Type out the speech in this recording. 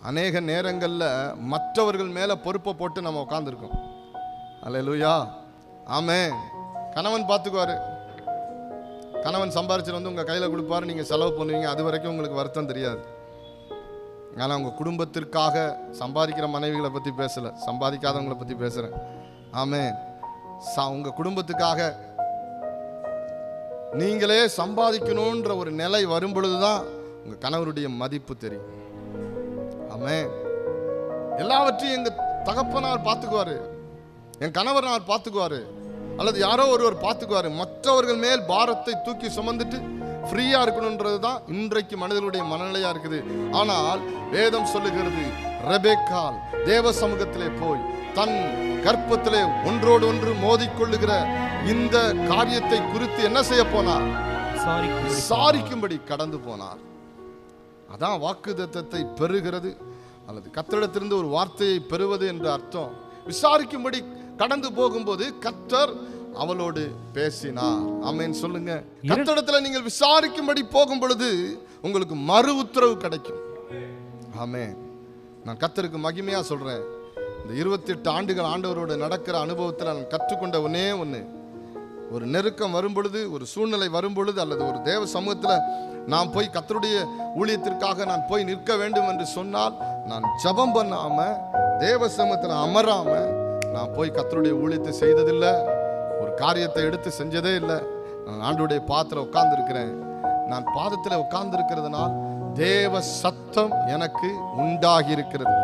அநேக நேரங்களில் மற்றவர்கள் மேலே பொறுப்பை போட்டு நம்ம உட்காந்துருக்கோம். அல்லேலூயா, ஆமென். கணவன் பார்த்துக்குவாரு, கணவன் சம்பாரிச்சு வந்து உங்கள் கையில் கொடுப்பாரு, நீங்கள் செலவு பண்ணுவீங்க. அது வரைக்கும் உங்களுக்கு வருத்தம் தெரியாது. ஆனால் உங்கள் குடும்பத்திற்காக சம்பாதிக்கிற மனைவிகளை பற்றி பேசலை, சம்பாதிக்காதவங்களை பற்றி பேசுகிறேன். ஆமென். உங்கள் குடும்பத்துக்காக நீங்களே சம்பாதிக்கணுன்ற ஒரு நிலை வரும் பொழுதுதான் உங்கள் கணவருடைய மதிப்பு தெரியும். ஆமென். எல்லாவற்றையும் எங்கள் தகப்பனார் பார்த்துக்குவாரு, என் கணவனார் பார்த்துக்குவாரு, அல்லது யாரோ ஒருவர் பார்த்துக்குவாரு. மற்றவர்கள் மேல் பாரத்தை தூக்கி சுமந்துட்டு ஃப்ரீயா இருக்கணும்ன்றது தான் இன்றைக்கு மனிதர்களுடைய மனநிலையா இருக்குது. ஆனால் வேதம் சொல்லுகிறது, ரெபெக்காள் தேவ சமூகத்திலே போய் தன் கர்ப்பத்திலே ஒன்றோடு ஒன்று மோதிக்கொள்ளுகிற இந்த காரியத்தை குறித்து என்ன செய்ய போனார்? விசாரிக்கும்படி கடந்து போனார். அதான் வாக்குத்தத்தத்தை பெறுகிறது அல்லது கர்த்தரிடத்திலிருந்து ஒரு வார்த்தையை பெறுவது என்ற அர்த்தம். விசாரிக்கும்படி கடந்து போகும்போது கர்த்தர் அவளோடு பேசினார். ஆமென் சொல்லுங்க. கர்த்தரிடத்தில் நீங்கள் விசாரிக்கும்படி போகும் பொழுது உங்களுக்கு மறு உத்தரவு கிடைக்கும். ஆமென். நான் கர்த்தருக்கு மகிமையா சொல்றேன். இந்த 28 ஆண்டுகள் ஆண்டவரோடு நடக்கிற அனுபவத்தில் நான் கற்றுக்கொண்ட ஒன்னே ஒன்று, ஒரு நெருக்கம் வரும் பொழுது, ஒரு சூழ்நிலை வரும் பொழுது, அல்லது ஒரு தேவ சமூகத்தில் நான் போய் கர்த்தருடைய ஊழியத்திற்காக நான் போய் நிற்க வேண்டும் என்று சொன்னால், நான் ஜெபம் பண்ணாம தேவ சமூகத்தில் அமராம நான் போய் கர்த்தருடைய ஊழியத்தை செய்ததில்லை, ஒரு காரியத்தை எடுத்து செஞ்சதே இல்லை. நான் ஆண்டவருடைய பாதத்தில் உட்கார்ந்து இருக்கிறேன். நான் பாதத்தில் உட்கார்ந்து இருக்கிறதுனால் தேவ சத்தம் எனக்கு உண்டாகி இருக்கிறது.